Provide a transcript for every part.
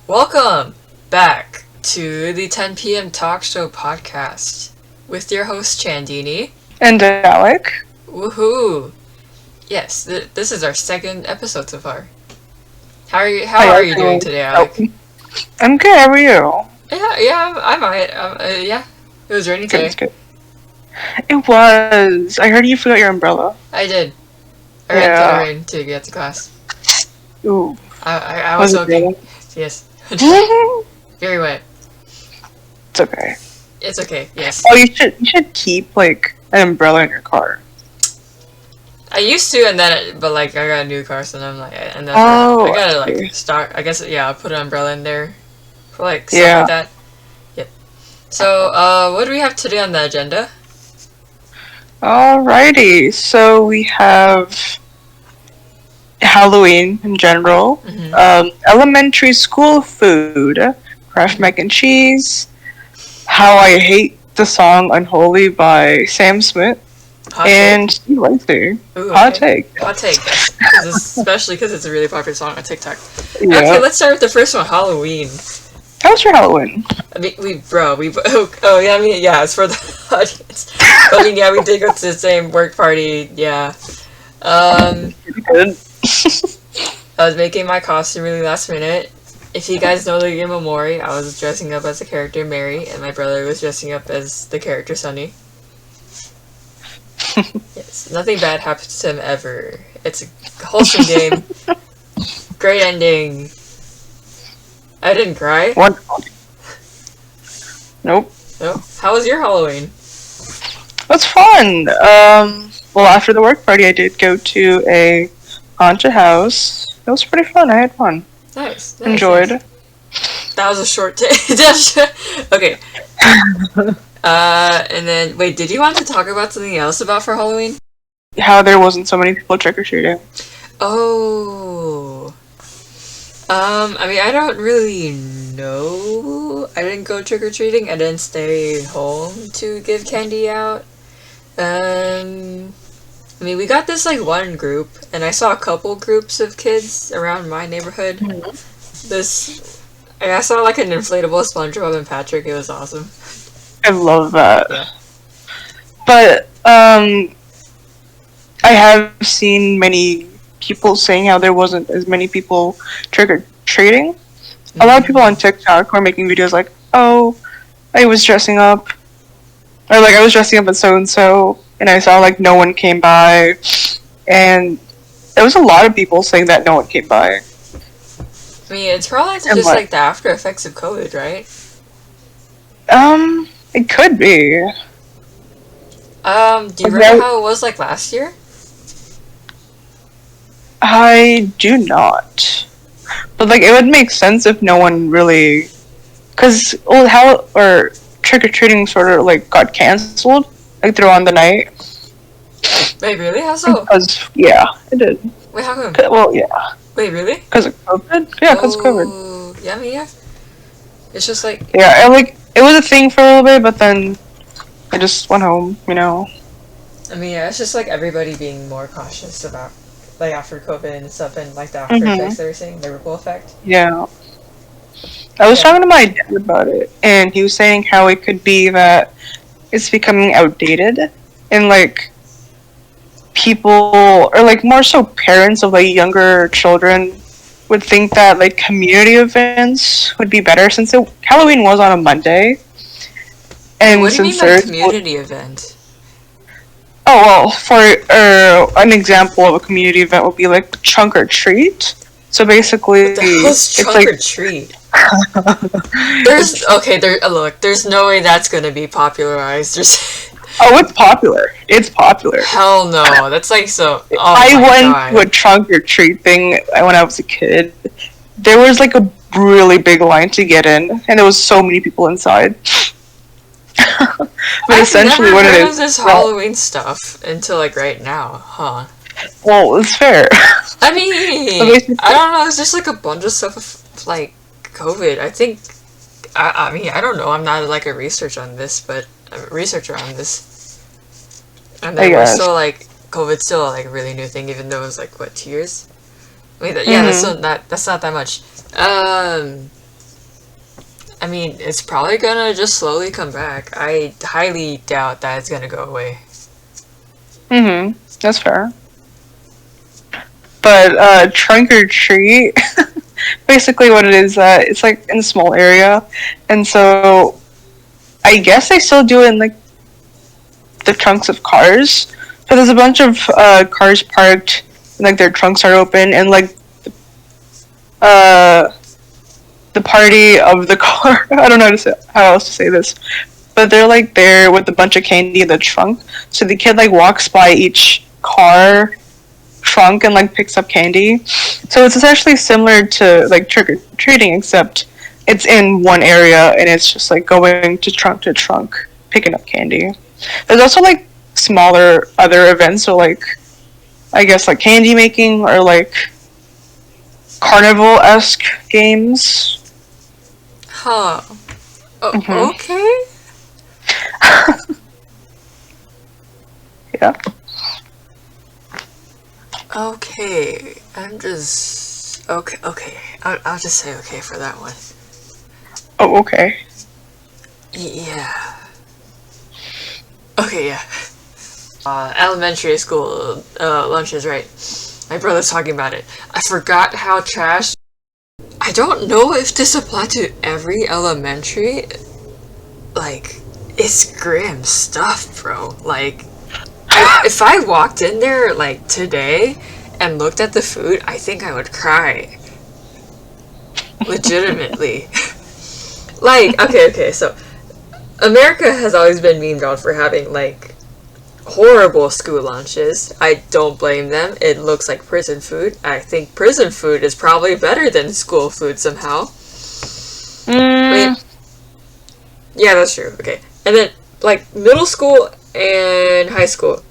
Welcome back to the 10 p.m. Talk Show podcast with your host Chandini. And Alec. Woohoo! Yes, this is our second episode so far. How are you doing today, Alec? I'm good. How are you? Yeah, I'm alright. Yeah, it was raining today. Good. It was. I heard you forgot your umbrella. I did. I ran through the rain to get to class. Ooh. I was soaking. Yes. Very wet. It's okay. It's okay. Yes. Oh, you should keep like an umbrella in your car. I used to, and then but I got a new car, so then I'm like, and then Oh, I gotta start. I guess I'll put an umbrella in there for stuff like that. Yep. So what do we have today on the agenda? Alrighty. So we have Halloween in general. Elementary school food. Kraft mac and cheese. How I hate the song "Unholy" by Sam Smith. And Steve Lacy. Hot take. Hot take, especially because it's a really popular song on TikTok. Yeah. Okay, let's start with the first one, Halloween. How was your Halloween? I mean, it's for the audience. We did go to the same work party, yeah. Good. I was making my costume really last minute. If you guys know the game of Mori, I was dressing up as the character Mary, and my brother was dressing up as the character Sunny. Yes, nothing bad happens to him ever. It's a wholesome game. Great ending. I didn't cry. What? Nope. No? How was your Halloween? That's fun. Well, after the work party, I did go to a haunted house. It was pretty fun. I had fun. Nice. Enjoyed. Nice. That was a short day. Okay. And then, wait, did you want to talk about something else for Halloween? How there wasn't so many people trick-or-treating. Oh. I don't really know. I didn't go trick-or-treating. I didn't stay home to give candy out. We got this, one group, and I saw a couple groups of kids around my neighborhood. I saw, an inflatable SpongeBob and Patrick. It was awesome. I love that. Yeah. But, I have seen many people saying how there wasn't as many people trick-or-treating. Mm-hmm. A lot of people on TikTok were making videos like, oh, I was dressing up. Or, I was dressing up as so-and-so, and I saw, no one came by. And there was a lot of people saying that no one came by. It's probably just, the after effects of COVID, right? It could be. Do you remember how it was, last year? I do not. But, it would make sense if no one really... Because, trick-or-treating sort of, got cancelled, throughout the night. Wait, really? How so? Because, yeah, it did. Wait, how come? Well, yeah. Wait, really? Because of COVID? Yeah, because of COVID. Yeah. It's just Yeah, it was a thing for a little bit, but then I just went home, it's just everybody being more cautious about after COVID and stuff, and the after effects they were saying, the ripple effect. Yeah. I was talking to my dad about it, and he was saying how it could be that it's becoming outdated, and people, or more so parents of younger children would think that community events would be better since Halloween was on a Monday. And what do you mean by community event? Oh, well, for an example of a community event would be trunk or treat. So basically, what the hell's trunk or treat? There's no way that's gonna be popularized. Oh, it's popular. It's popular. Hell no, that's so. Oh I went to a trunk or treat thing when I was a kid. There was a really big line to get in, and there was so many people inside. But essentially, what it is, this Halloween stuff until right now, huh? Well, it's fair. I don't know. It's just a bunch of stuff of COVID. I think. I don't know. I'm not a researcher on this, but and then we're still COVID's still a really new thing, even though it was 2 years. That's not that much. I mean, it's probably gonna just slowly come back. I highly doubt that it's gonna go away. That's fair. But trunk or treat, basically what it is, it's like in a small area, and so I guess they still do it in like the trunks of cars. But there's a bunch of cars parked, and like their trunks are open, and like uh, the party of the car. I don't know how else to say this, but they're like there with a bunch of candy in the trunk. So the kid like walks by each car trunk and like picks up candy. So it's essentially similar to like trick or treating, except it's in one area and it's just like going to trunk, picking up candy. There's also like smaller other events, so like I guess like candy making or like carnival-esque games. Huh. Mhm. Okay. Yeah. Okay. I'm just okay. I'll just say okay for that one. Oh, okay. Yeah. Okay, yeah. Elementary school lunches, right? My brother's talking about it. I forgot how trash. I don't know if this applies to every elementary. Like, it's grim stuff, bro. Like, if I walked in there like today and looked at the food, I think I would cry. Legitimately. Like, okay, so America has always been memed on for having like horrible school lunches. I don't blame them. It looks like prison food. I think prison food is probably better than school food somehow. I mean, yeah, that's true. Okay. And then, like, middle school and high school,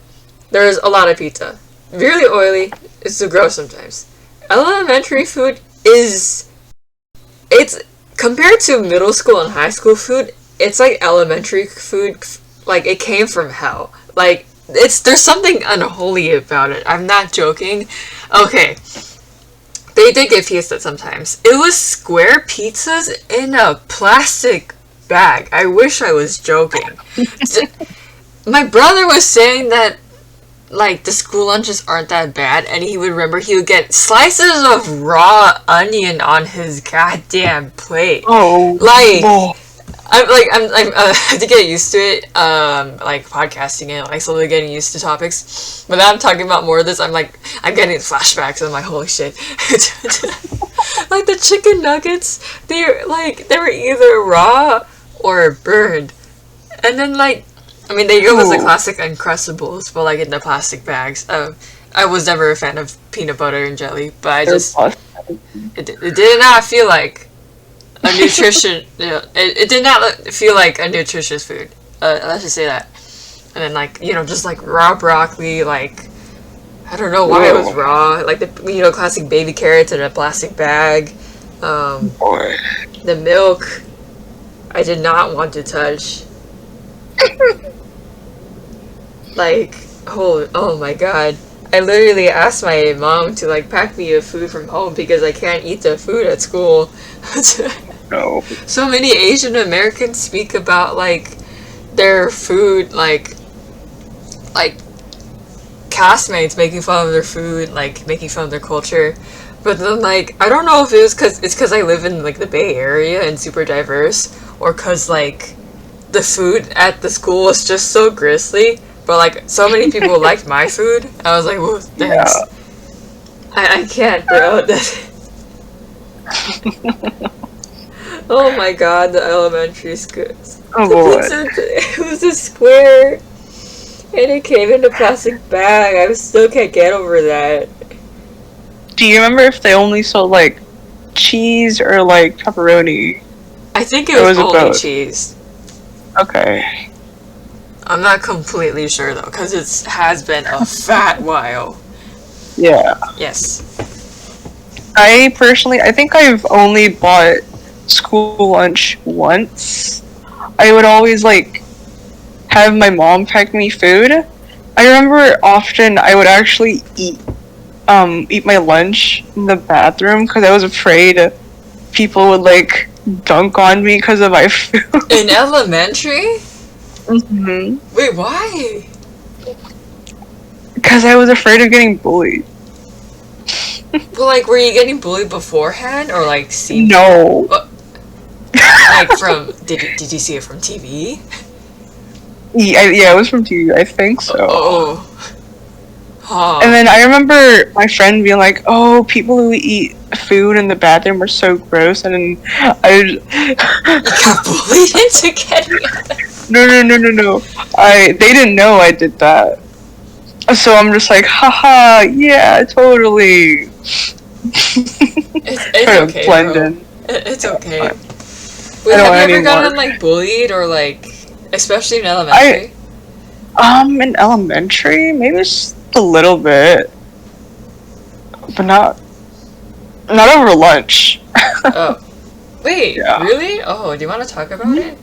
there's a lot of pizza. Really oily. It's so gross sometimes. Elementary food is... It's... Compared to middle school and high school food, it's like elementary food. Like, it came from hell. Like, there's something unholy about it. I'm not joking. Okay. They did get pizza sometimes. It was square pizzas in a plastic bag. I wish I was joking. My brother was saying that, like, the school lunches aren't that bad, and he would remember he would get slices of raw onion on his goddamn plate. Oh. Like, Oh. I'm I to get used to it, like podcasting and like slowly getting used to topics. But now I'm talking about more of this. I'm getting flashbacks. I'm like, holy shit! Like the chicken nuggets, they were either raw or burned, and then like, I mean, they give us the classic Uncrustables, but like in the plastic bags. I was never a fan of peanut butter and jelly, but I just it did not feel like a nutrition. It did not feel like a nutritious food. Let's just say that. And then like just like raw broccoli, like I don't know why it was raw. Like the classic baby carrots in a plastic bag. The milk, I did not want to touch. Like oh my god. I literally asked my mom to like pack me a food from home because I can't eat the food at school. No. So many Asian Americans speak about like their food, like castmates making fun of their food, like making fun of their culture. But then like I don't know if it's because I live in like the Bay Area and super diverse, or because like the food at the school was just so grisly. But like so many people liked my food. I was like, whoa, thanks. Yeah. I can't, bro. Oh my god, the elementary school. Oh boy. It was a square, and it came in a plastic bag. I still can't get over that. Do you remember if they only sold like cheese or like pepperoni? I think it was only cheese. Okay. I'm not completely sure though, because it has been a fat while. Yeah. Yes. I think I've only bought school lunch once. I would always like have my mom pack me food. I remember often I would actually eat my lunch in the bathroom because I was afraid people would like dunk on me because of my food. In elementary? Hmm. Wait, why? Because I was afraid of getting bullied. Well, like, were you getting bullied beforehand, or like seen? No. Like from did you see it from TV? Yeah, it was from TV. I think so. Oh. Huh. And then I remember my friend being like, "Oh, people who eat food in the bathroom are so gross," and then You got bullied into getting it. no. They didn't know I did that. So I'm just like, haha, yeah, totally. It's Trying okay, to blend bro. in. It's okay. I Wait, don't have want you ever any gotten more. like bullied or like, especially in elementary? In elementary, maybe just a little bit, but not over lunch. Oh. Wait, Yeah. really? Oh, do you want to talk about it?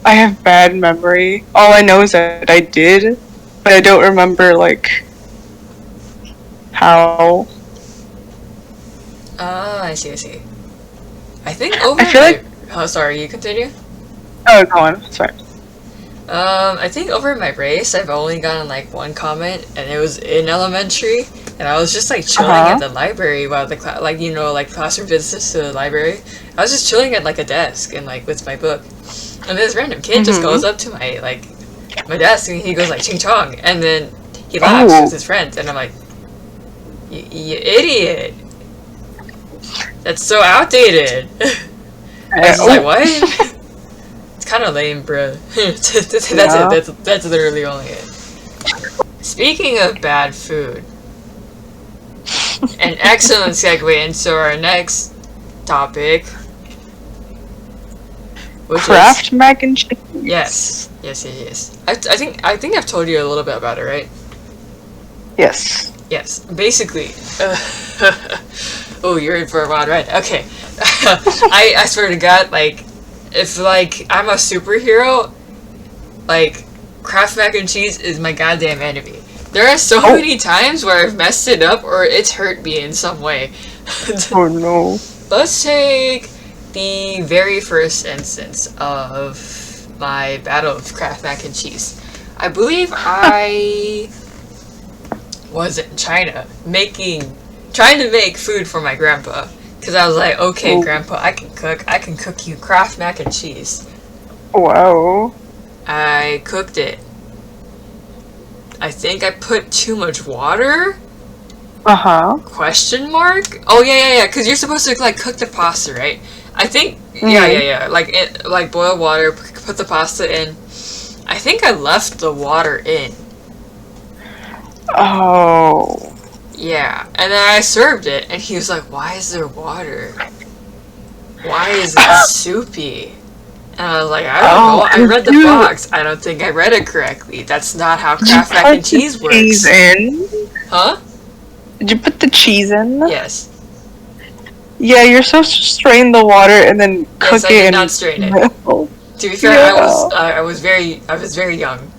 I have bad memory. All I know is that I did, but I don't remember like how. Ah, I see. I think over I feel my... like. Oh, sorry, you continue? Oh, go on. It's fine. I think over my race, I've only gotten like one comment, and it was in elementary, and I was just like chilling at the library while the like classroom visits to the library. I was just chilling at like a desk and like with my book, and this random kid just goes up to my desk and he goes like ching chong, and then he laughs with his friends, and I'm like, you idiot! That's so outdated. I was just like, what? It's kind of lame, bro. That's literally only it. Speaking of bad food, an excellent segue into our next topic, which Kraft mac and cheese. Yes. I think I've told you a little bit about it, right? Yes. Yes. Basically, oh, you're in for a wild ride. Okay. I swear to God, like, if like I'm a superhero, like Kraft mac and cheese is my goddamn enemy. There are so many times where I've messed it up or it's hurt me in some way. Oh no. Let's take the very first instance of my battle with Kraft mac and cheese. I believe I was in China trying to make food for my grandpa. Because I was like, okay, Grandpa, I can cook you Kraft mac and cheese. Wow. I cooked it. I think I put too much water? Question mark? Oh, yeah, because you're supposed to, like, cook the pasta, right? I think, yeah. Like, boil water, put the pasta in. I think I left the water in. Oh. Yeah, and then I served it, and he was like, why is there water? Why is it soupy? And I was like, I don't know, I read the box. I don't think I read it correctly. That's not how Kraft mac and cheese works. Cheese in? Huh? Did you put the cheese in? Yes. Yeah, you're supposed to strain the water and then cook Yes, I it. did not strain it. To be fair, I was very young.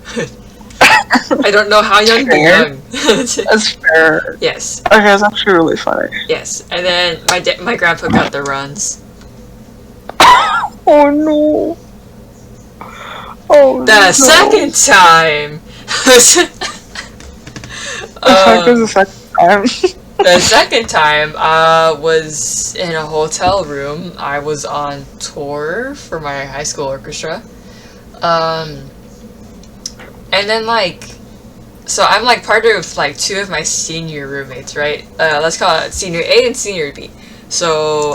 I don't know how young, but young. That's fair. Yes. Okay, that's actually really funny. Yes, and then my grandpa got the runs. Oh no. Oh The second time. The second time. The second time was in a hotel room. I was on tour for my high school orchestra. And then so I'm like part of like two of my senior roommates, right? Let's call it senior A and senior B. So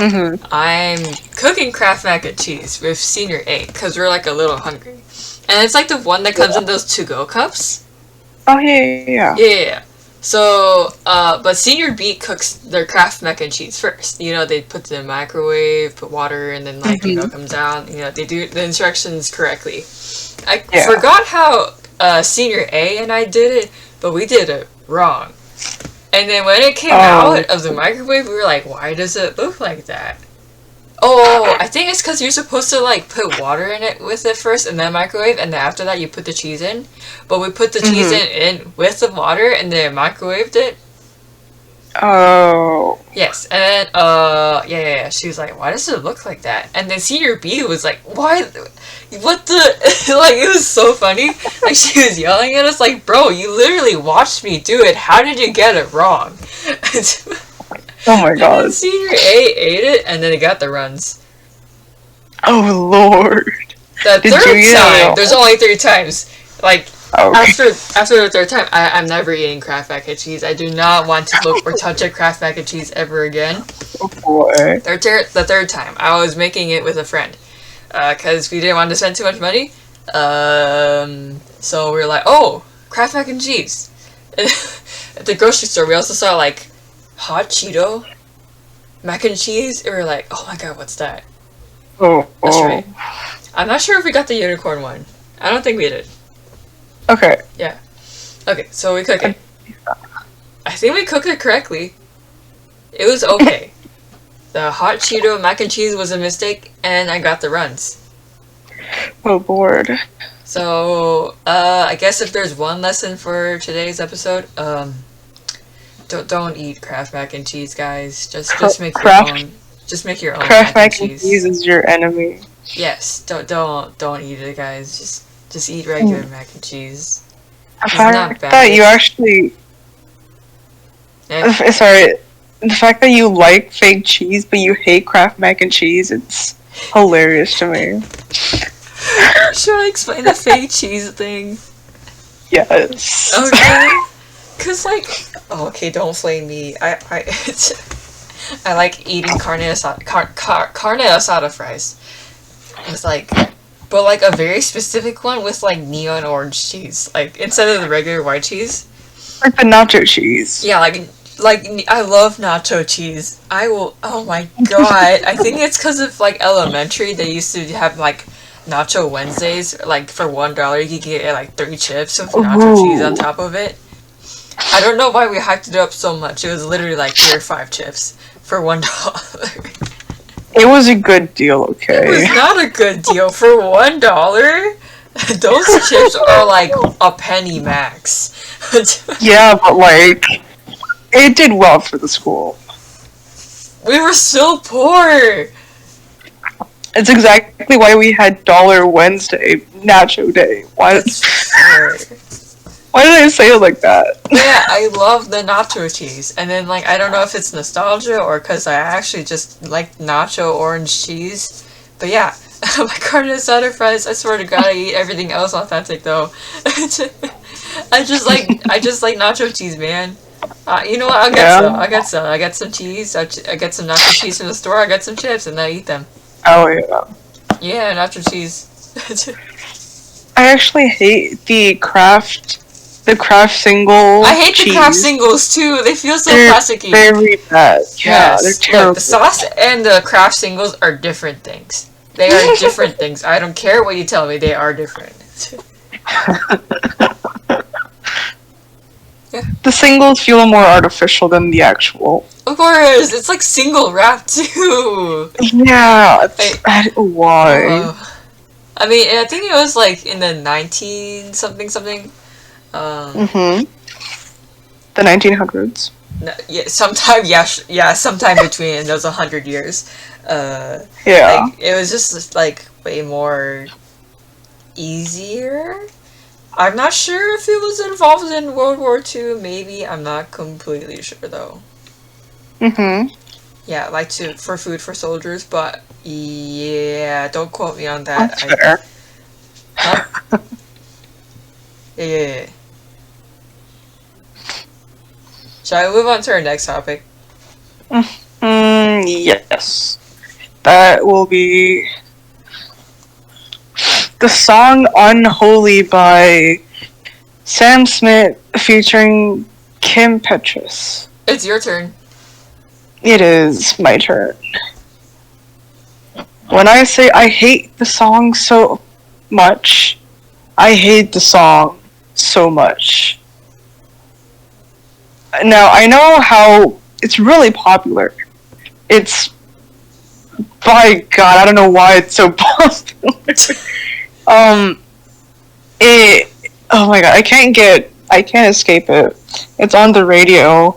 I'm cooking Kraft mac and cheese with senior A because we're like a little hungry. And it's like the one that comes in those to-go cups. Oh yeah. Yeah. So, but senior B cooks their Kraft mac and cheese first. You know, they put it in the microwave, put water, and then comes out. You know, they do the instructions correctly. I forgot how senior A and I did it, but we did it wrong. And then when it came out of the microwave, we were like, why does it look like that? Oh, I think it's because you're supposed to like put water in it with it first and then microwave, and then after that you put the cheese in. But we put the cheese in with the water and then microwaved it. Oh. Yes, and then yeah. She was like, "Why does it look like that?" And then Senior B was like, "Why? What the?" Like, it was so funny. Like, she was yelling at us, like, "Bro, you literally watched me do it. How did you get it wrong?" Oh my And then god. Senior A ate it, and then it got the runs. Oh lord. The Did you third eat it time, all? there's only 3 times. Like, Okay. after the third time, I'm never eating Kraft mac and cheese. I do not want to look or touch a Kraft mac and cheese ever again. Oh boy. The third time, I was making it with a friend, because we didn't want to spend too much money. So we were like, oh, Kraft mac and cheese. At the grocery store, we also saw like hot Cheeto mac and cheese. And we were like, oh my god, what's that? Oh. That's right. I'm not sure if we got the unicorn one. I don't think we did. Okay. Okay, so we cook it. I think we cooked it correctly. It was okay. The hot Cheeto mac and cheese was a mistake, and I got the runs. Oh lord. So, I guess if there's one lesson for today's episode, don't eat Kraft mac and cheese, guys. Just make your own. Just make your own Kraft mac and cheese. is your enemy. Yes, don't eat it, guys. Just eat regular mac and cheese. The It's not fact bad. that you actually Eh, sorry, the fact that you like fake cheese but you hate Kraft mac and cheese, it's hilarious to me. Should I explain the fake cheese thing? Yes. Okay. Cause like, oh, okay, don't flame me. I I like eating carne asada, carne asada fries. It's like, but like a very specific one with like neon orange cheese, like instead of the regular white cheese. Like the nacho cheese. Yeah, like I love nacho cheese. I will. Oh my god! I think it's because of like elementary. They used to have like Nacho Wednesdays. Like for $1, you could get like 3 chips with nacho cheese on top of it. I don't know why we hyped it up so much. It was literally like here are 5 chips for $1. It was a good deal, It okay? was not a good deal for $1. Those chips are like a penny max. Yeah, but like, it did well for the school. We were still poor. It's exactly why we had Dollar Wednesday, Nacho Day. Why did I say it like that? Yeah, I love the nacho cheese. And then, like, I don't know if it's nostalgia or because I actually just like nacho orange cheese. But yeah, my carne asada fries, I swear to God, I eat everything else authentic, though. I just like nacho cheese, man. You know what? I'll get some. I got some. I got some cheese. I get some nacho cheese from the store. I got some chips, and I eat them. Oh yeah. Yeah, nacho cheese. I actually hate the Kraft single. I hate cheese. the Kraft singles too. They feel so They're plasticky. very bad. Yeah, Yes. they're Look, terrible. the sauce and the Kraft singles are different things. They are different things. I don't care what you tell me. They are different. The singles feel more artificial than the actual. Of course, it's like single wrap too. Yeah, why? I mean, I think it was like in the 19 something something. The 1900s. Yeah, sometime sometime between those 100 years. Yeah. Like it was just like way more easier. I'm not sure if it was involved in World War II. Maybe I'm not completely sure though. Yeah, like for food for soldiers, but yeah, don't quote me on that. That's fair. Huh? Yeah. Shall we move on to our next topic? Yes. That will be the song Unholy by Sam Smith featuring Kim Petras. It's your turn. It is my turn. When I say I hate the song so much, I hate the song so much. Now, I know how it's really popular. It's, by God, I don't know why it's so popular. Oh my God, I can't escape it. It's on the radio.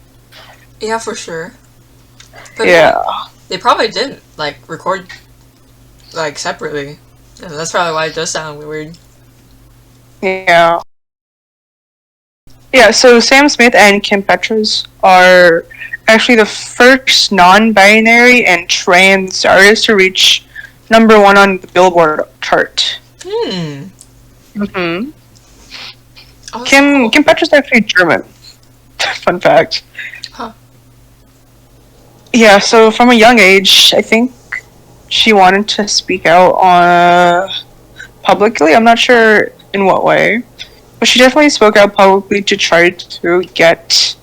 Yeah, for sure. But Yeah. they probably didn't like record like separately. And that's probably why it does sound weird. Yeah. Yeah, so Sam Smith and Kim Petras are actually the first non-binary and trans artists to reach #1 on the Billboard chart. Hmm. Mm-hmm. Oh, Kim Petras is actually German. Fun fact. Huh. Yeah, so from a young age, I think she wanted to speak out on publicly. I'm not sure in what way, but she definitely spoke out publicly to try to get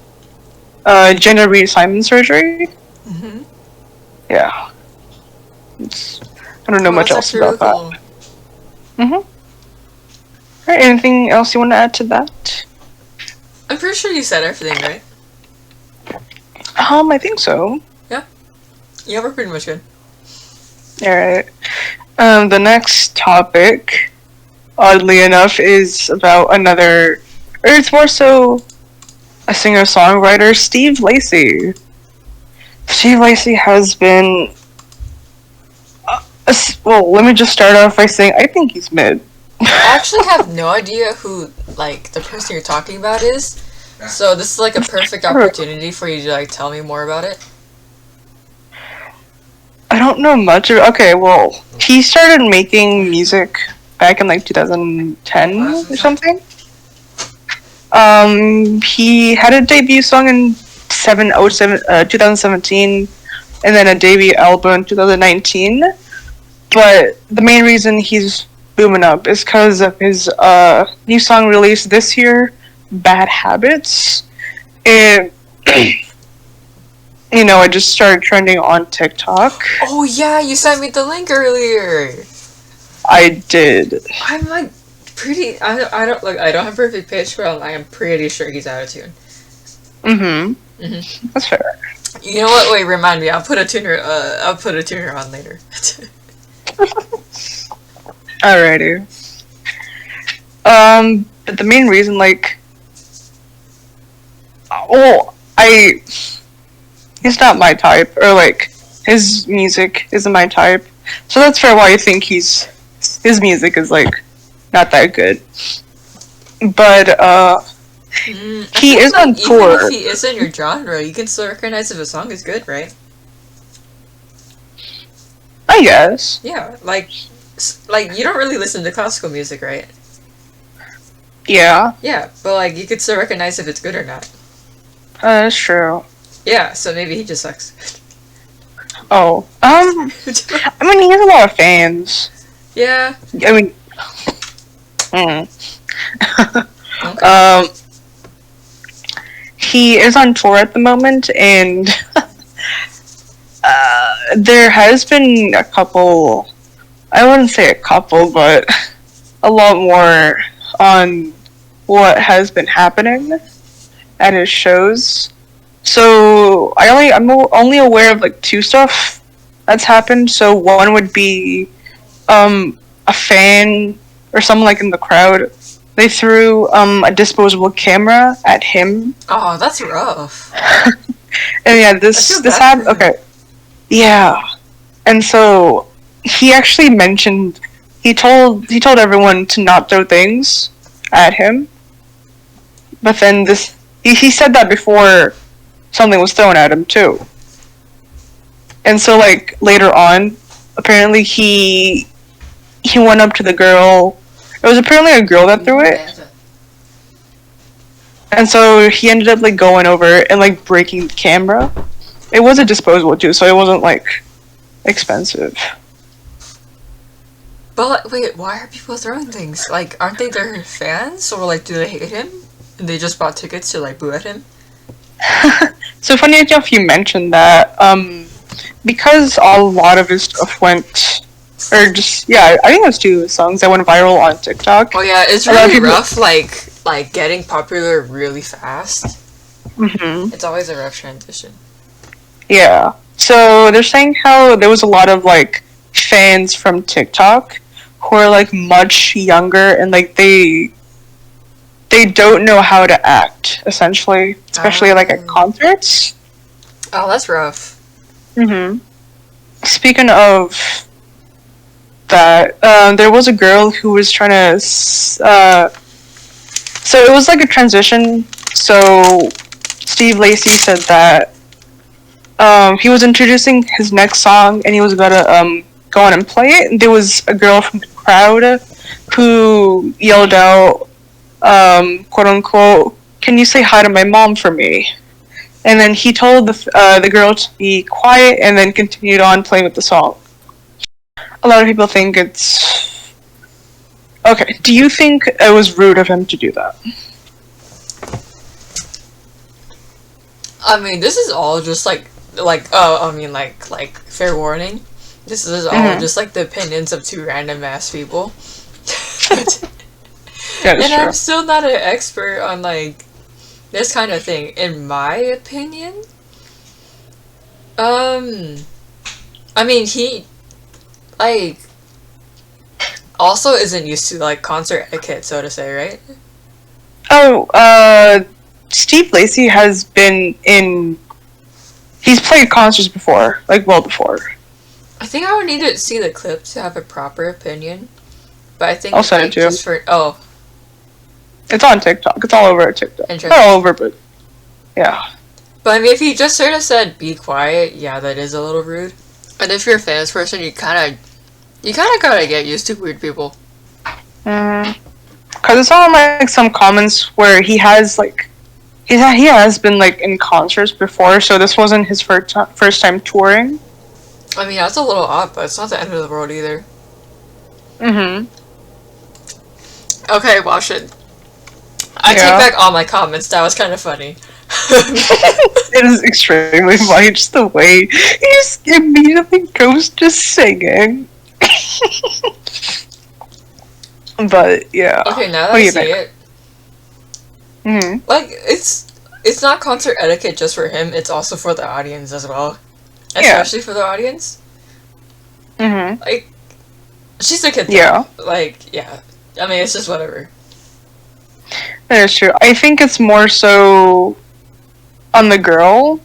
gender reassignment surgery. Mm-hmm. Yeah. I don't know much else about that. Cool. Mm-hmm. Alright, anything else you want to add to that? I'm pretty sure you said everything, right? I think so. Yeah, we're pretty much good. Alright. The next topic, oddly enough, is about another, or it's more so a singer-songwriter, Steve Lacy. Steve Lacy has been, well, let me just start off by saying I think he's mid. I actually have no idea who, like, the person you're talking about is. So this is, like, a perfect opportunity for you to, like, tell me more about it. I don't know much of. Okay, well, he started making music back in like 2010 or something. He had a debut song in 2017, and then a debut album in 2019. But the main reason he's booming up is because of his new song released this year, "Bad Habits." And you know, it just started trending on TikTok. Oh yeah, you sent me the link earlier. I did. I'm like pretty. I don't have perfect pitch, but I am pretty sure he's out of tune. Mm-hmm. Mm-hmm. That's fair. You know what? Wait, remind me. I'll put a tuner. I'll put a tuner on later. Alrighty. But the main reason, like, he's not my type, or like, his music isn't my type, so that's fair why I think his music is like not that good. But he is on tour. Even if he isn't your genre, you can still recognize if a song is good, right? I guess. Yeah, like you don't really listen to classical music, right? Yeah. Yeah, but like you could still recognize if it's good or not. That's true. Yeah, so maybe he just sucks. Oh. I mean, he has a lot of fans. Yeah. I mean. Okay. He is on tour at the moment, and there has been a couple. I wouldn't say a couple, but a lot more on what has been happening at his shows. So I'm only aware of like 2 stuff that's happened. So one would be a fan or someone like in the crowd. They threw a disposable camera at him. Oh, that's rough. And yeah, this happened. Okay, yeah, and so he actually mentioned he told everyone to not throw things at him. But then he said that before something was thrown at him too. And so like later on, apparently he went up to the girl. It was apparently a girl that threw it. And so he ended up like going over and like breaking the camera. It was a disposable too, so it wasn't like expensive. But wait, why are people throwing things? Like, aren't they their fans, or like, do they hate him and they just bought tickets to like boo at him? So funny enough, you mentioned that. Because a lot of his stuff went, or just I think it was 2 songs that went viral on TikTok. Oh yeah, it's really rough. Like getting popular really fast. Mm-hmm. It's always a rough transition. Yeah. So they're saying how there was a lot of like fans from TikTok who are like much younger and like they don't know how to act, essentially, especially like at concerts. Oh, that's rough. Mm-hmm. Speaking of that, there was a girl who was trying to. So it was like a transition. So Steve Lacy said that he was introducing his next song, and he was about to go on and play it. And there was a girl from the crowd who yelled out, "quote unquote, can you say hi to my mom for me?" And then he told the girl to be quiet, and then continued on playing with the song. A lot of people think it's okay. Do you think it was rude of him to do that? I mean, this is all just like fair warning. This is all just like the opinions of two random ass people. That is And true. I'm still not an expert on like this kind of thing. In my opinion, I mean he like also isn't used to like concert etiquette, so to say, right? Oh, Steve Lacy has been in. He's played concerts before, like well before. I think I would need to see the clip to have a proper opinion. But I think I'll send it like, to you. just for oh, It's on TikTok. It's all over TikTok. interesting. Not all over, but yeah. But I mean, if you just sort of said "be quiet," yeah, that is a little rude. And if you're a famous person, you kind of gotta get used to weird people. Because I saw like some comments where he has like he has been like in concerts before, so this wasn't his first time touring. I mean, that's a little odd, but it's not the end of the world either. Mm-hmm. Okay, wash it. I take Yeah. back all my comments. That was kind of funny. It is extremely funny, just the way he just immediately goes to singing. But yeah. Okay, now that What do I you see think? it, Mm-hmm. like it's not concert etiquette just for him. It's also for the audience as well, Yeah. especially for the audience. Mm-hmm. Like, she's a kid. Though. Yeah. Like, yeah. I mean, it's just whatever. That is true. I think it's more so on the girl,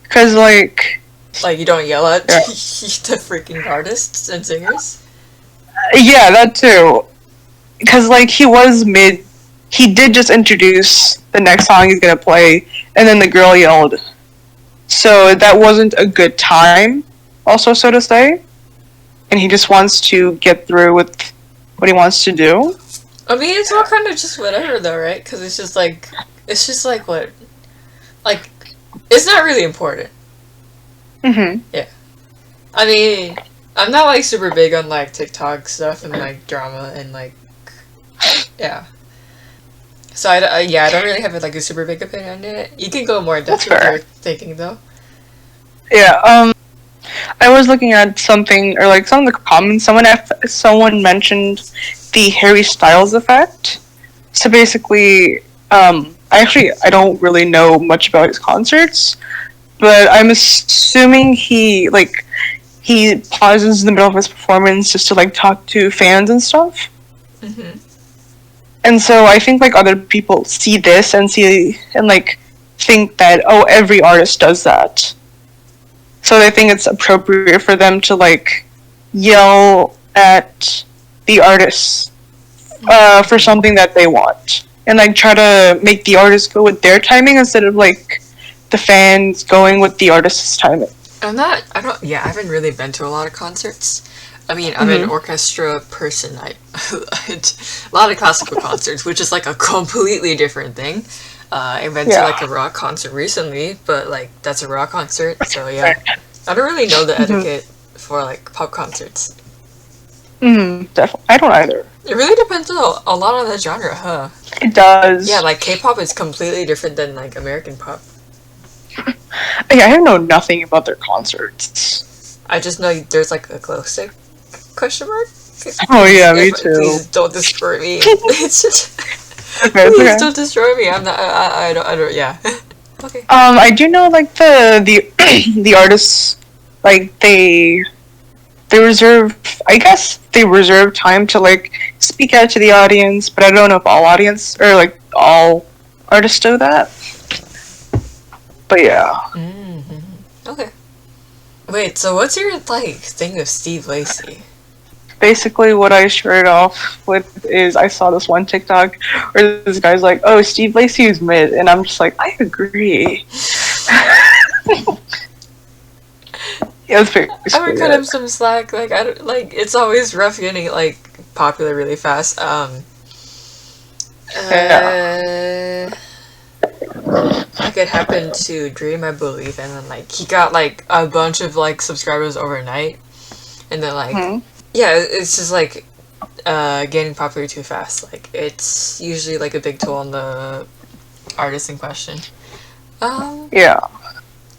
because like Like, you don't yell at Yeah. the freaking artists and singers. yeah, that too. Because like he did just introduce the next song he's gonna play, and then the girl yelled. So that wasn't a good time, also so to say. And he just wants to get through with what he wants to do. I mean, it's all kind of just whatever, though, right? Because it's just like what, like, it's not really important. Mm-hmm. I mean, I'm not like super big on like TikTok stuff and like drama and like, yeah. So I don't really have like a super big opinion on it. You can go more in depth That's with fair. your thinking, though. Yeah. I was looking at something, or like some of the comments. Someone mentioned the Harry Styles effect. So basically, I don't really know much about his concerts, but I'm assuming he pauses in the middle of his performance just to like talk to fans and stuff. Mm-hmm. And so I think like other people see this and like think that every artist does that. So they think it's appropriate for them to like yell at the artists for something that they want, and like try to make the artist go with their timing instead of like the fans going with the artist's timing. I haven't really been to a lot of concerts. I mean, I'm an orchestra person. A lot of classical concerts, which is like a completely different thing. I've been to Yeah. like a rock concert recently, but like that's a rock concert, so yeah. I don't really know the etiquette for like pop concerts. Definitely. I don't either. It really depends a lot on the genre, huh? It does. Yeah, like K-pop is completely different than like American pop. I know nothing about their concerts. I just know there's like a glow stick question mark. Oh yeah, me If- too. Please don't destroy me. It's just Okay, it's please okay. don't destroy me. I'm not. I don't. Yeah. Okay. I do know like the the artists, like they reserve, I guess they reserve time to like speak out to the audience, but I don't know if all audience or like all artists do that. But yeah. Mm-hmm. Okay. Wait, so what's your, like, thing of Steve Lacy? Basically, what I started off with is I saw this one TikTok where this guy's like, "Oh, Steve Lacy is mid," and I'm just like, I agree. Yeah, that's I would basically cut him it. some slack. Like, I don't, like, it's always rough getting, like, popular really fast. Yeah. Like, it happened to Dream, I believe, and then, like, he got, like, a bunch of, like, subscribers overnight. And then, like, Hmm. yeah, it's just, like, getting popular too fast. Like, it's usually, like, a big toll on the artist in question. Yeah.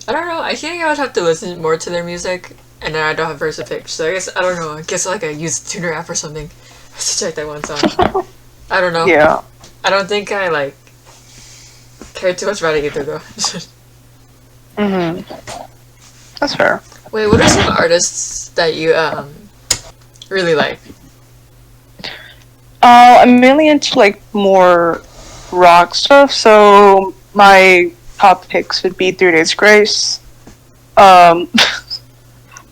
I don't know. I think I would have to listen more to their music, and then I don't have VersaPitch, so I guess I don't know. I guess like I use Tuner app or something to check that one song. I don't know. Yeah. I don't think I like care too much about it either though. Mhm. That's fair. Wait, what are some artists that you really like? I'm mainly into like more rock stuff, so my top picks would be 3 Days Grace, um,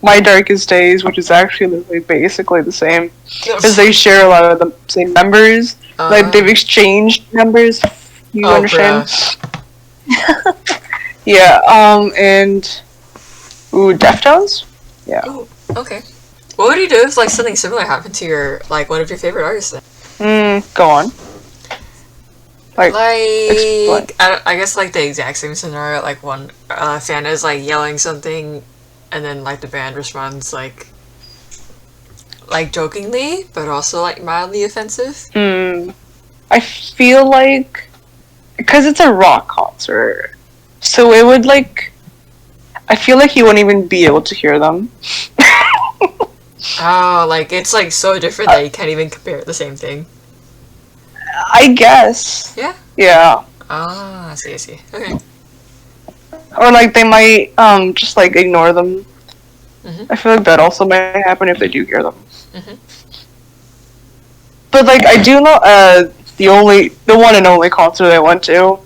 My Darkest Days, which is actually literally basically the same, because they share a lot of the same members. Like they've exchanged members. You Oh, understand? bruh. Yeah. And Deftones. Yeah. Oh, okay. What would you do if like something similar happened to your like one of your favorite artists then? Go on. Like, explain. Like I guess like the exact same scenario. Like one fan is like yelling something, and then like the band responds like jokingly, but also like mildly offensive. I feel like because it's a rock concert, so it would like. I feel like you wouldn't even be able to hear them. Oh, like it's like so different that you can't even compare it the same thing. I guess. Yeah. Yeah. Ah, I see, I see. Okay. Or like they might just like ignore them. Mhm. I feel like that also might happen if they do hear them. Mhm. But like I do know the one and only concert I went to,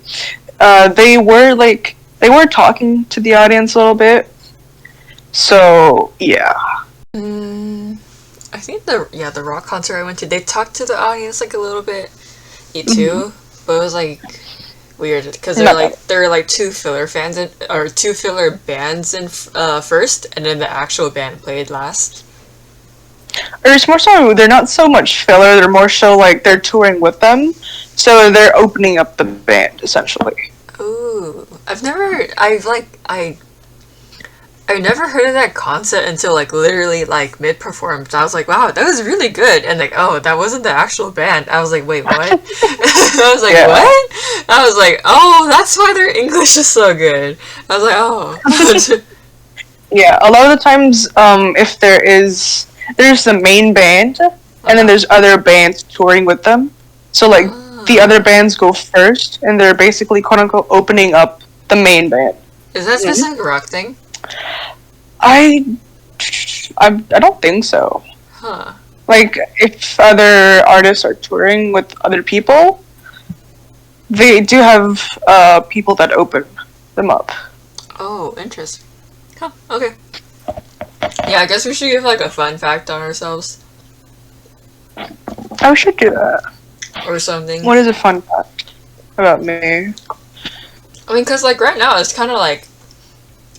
they were talking to the audience a little bit. So yeah. I think the rock concert I went to, they talked to the audience like a little bit, me too, but it was like weird because there were like two filler fans or two filler bands in first, and then the actual band played last. Or it's more so they're not so much filler, they're more so like they're touring with them. So they're opening up the band essentially. Ooh, I've never heard of that concept until like literally like mid performance. I was like, wow, that was really good, and like, oh, that wasn't the actual band. I was like, wait, what? I was like, Yeah. what? I was like, oh, that's why their English is so good. I was like, oh. Yeah, a lot of the times, if there's the main band, and then there's other bands touring with them. So like the other bands go first, and they're basically quote unquote opening up the main band. Is that specific rock thing? I don't think so. Huh. Like if other artists are touring with other people, they do have people that open them up. Oh, interesting. Huh, okay. Yeah, I guess we should give like a fun fact on ourselves. I should do that. Or something. What is a fun fact about me? I mean, because like right now it's kind of like,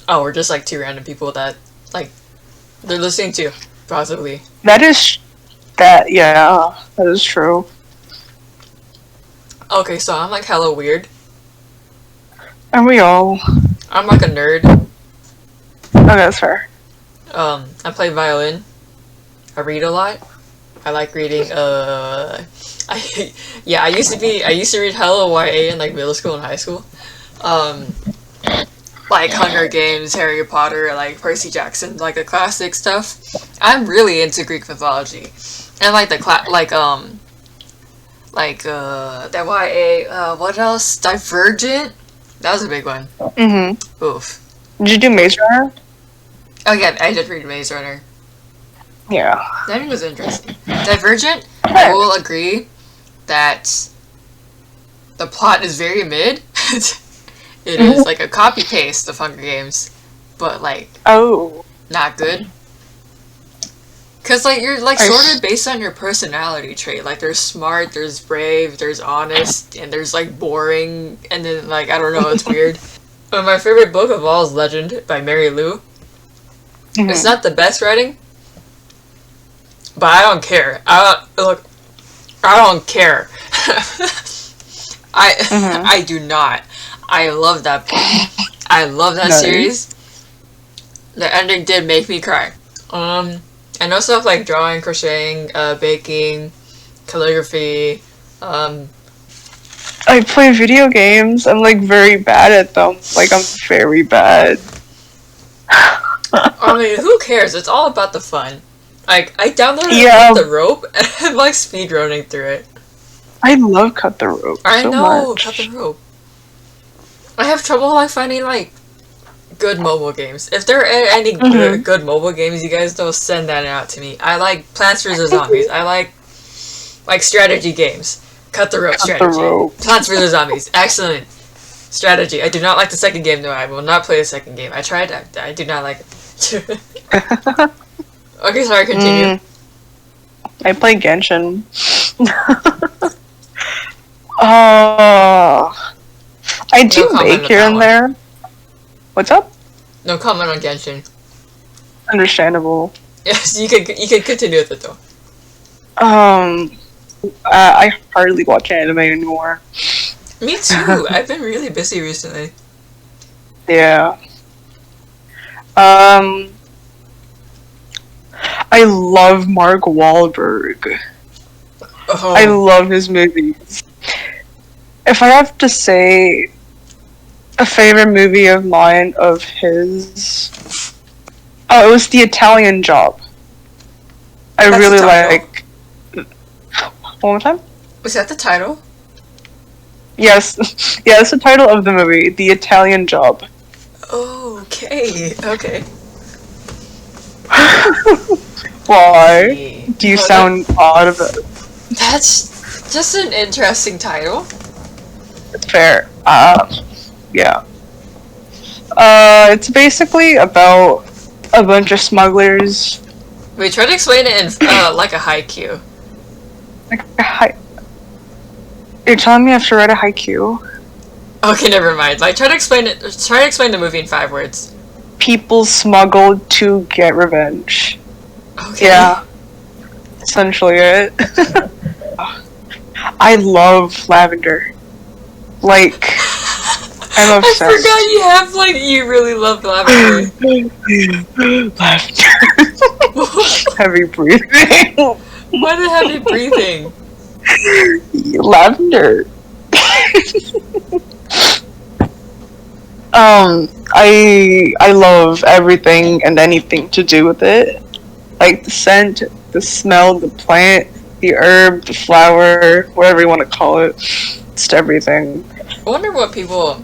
oh, we're just like two random people that like they're listening to, possibly. That is true. Okay, so I'm like hella weird. And we all. I'm like a nerd. Oh, that's fair. I play violin. I read a lot. I like reading. I used to read hella YA in like middle school and high school. Like Hunger Games, Harry Potter, like Percy Jackson, like the classic stuff. I'm really into Greek mythology, and like the that YA. What else? Divergent. That was a big one. Mm-hmm. Oof. Did you do Maze Runner? Oh yeah, I did read Maze Runner. Yeah. That was interesting. Divergent, I will agree that the plot is very mid. It is like a copy paste of Hunger Games. but like Oh. not good. Cause like you're like I sorted based on your personality trait. Like there's smart, there's brave, there's honest, and there's like boring, and then like I don't know, it's weird. My favorite book of all is Legend by Mary Lou. It's not the best writing, but I don't care. I don't care. I do not. I love that book. I love that Nice. series. The ending did make me cry. I know stuff like drawing, crocheting, baking, calligraphy. I play video games. I'm like very bad at them. Like I'm very bad. I mean, who cares? It's all about the fun. Like I downloaded Yeah. the rope and I'm like speedrunning through it. I love Cut the Rope I so know, much. cut the rope. I have trouble like finding like good mobile games. If there are any good mobile games you guys know, send that out to me. I like Plants vs Zombies. I like strategy games. Cut the rope Cut the strategy. Rope. Plants vs Zombies. Excellent strategy. I do not like the second game though. I will not play the second game. I tried. I do not like it. Okay, sorry. Continue. I play Genshin. I do No comment make on here that and one. there. What's up? No comment on Genshin. Understandable. Yes, you can continue with it though. I hardly watch anime anymore. Me too. I've been really busy recently. Yeah. I love Mark Wahlberg. Oh, I love his movies. If I have to say a favorite movie of mine of his, it was The Italian Job. I That's really the title? like. One more time? was that the title? Yes, yeah, that's the title of the movie, The Italian Job. Okay. Okay. Why? Do you Well, sound odd about it? That's just an interesting title. It's fair. Yeah. It's basically about a bunch of smugglers. Wait, try to explain it in like a haiku. Like you're telling me I have to write a haiku? Okay, never mind. Like, try to explain it. Try to explain the movie in 5 words. People smuggled to get revenge. Okay. Yeah. Essentially it. I love lavender. Like, I'm I obsessed. forgot you have like you really love lavender. Lavender. Heavy breathing. Why the heavy breathing? Lavender. I love everything and anything to do with it. Like the scent, the smell, the plant, the herb, the flower, whatever you want to call it. Just everything. I wonder what people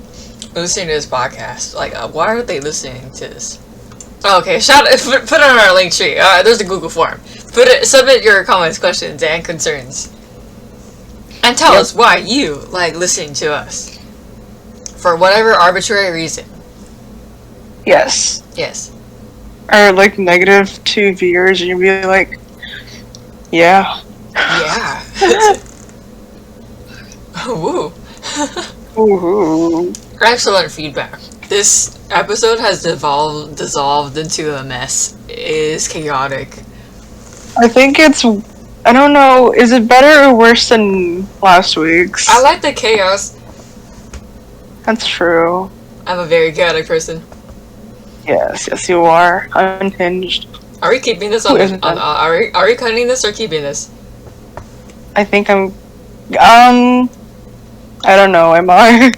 listening to this podcast like. Why are they listening to this? Oh, okay, put it on our link tree. There's a Google form. Submit your comments, questions, and concerns, and tell us why you like listening to us for whatever arbitrary reason. Yes. Yes. Or like -2 viewers, and you'd be like, yeah. Yeah. Woo. Ooh. Excellent feedback. This episode has dissolved into a mess. It is chaotic. I think it's. I don't know. Is it better or worse than last week's? I like the chaos. That's true. I'm a very chaotic person. Yes, you are. Unhinged. Are we keeping this Who on? isn't that? Are we cutting this or keeping this? I think I'm. I don't know. Am I?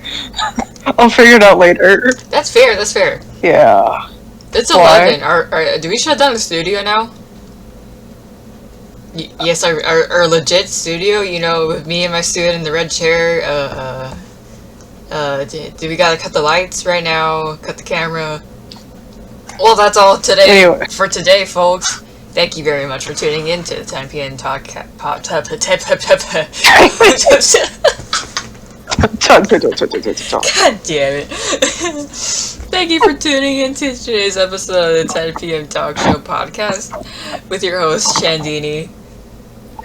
I'll figure it out later. That's fair. That's fair. Yeah. It's Why? 11. Do we shut down the studio now? Yes, our legit studio. You know, with me and my student in the red chair. Do we gotta cut the lights right now? Cut the camera. Well, that's all today. Anyway. For today, folks. Thank you very much for tuning in to the 10 p.m. talk. God damn it. Thank you for tuning in to today's episode of the 10 p.m. Talk Show podcast with your host, Chandini.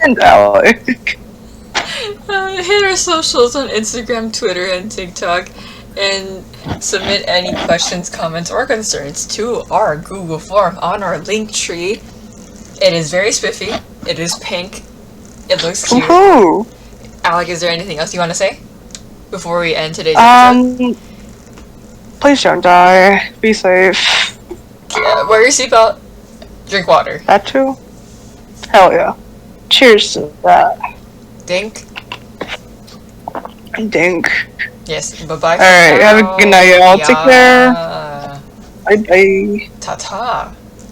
And Alec. Hit our socials on Instagram, Twitter, and TikTok, and submit any questions, comments, or concerns to our Google form on our link tree. It is very spiffy. It is pink. It looks cute. Woohoo! Alec, is there anything else you want to say before we end today's episode? Please don't die. Be safe. Wear your seatbelt. Drink water. That too? Hell yeah. Cheers to that. Dink. Dink. Yes, bye-bye. Alright, have a good night, y'all. Take care. Yeah. Bye bye. Ta-ta.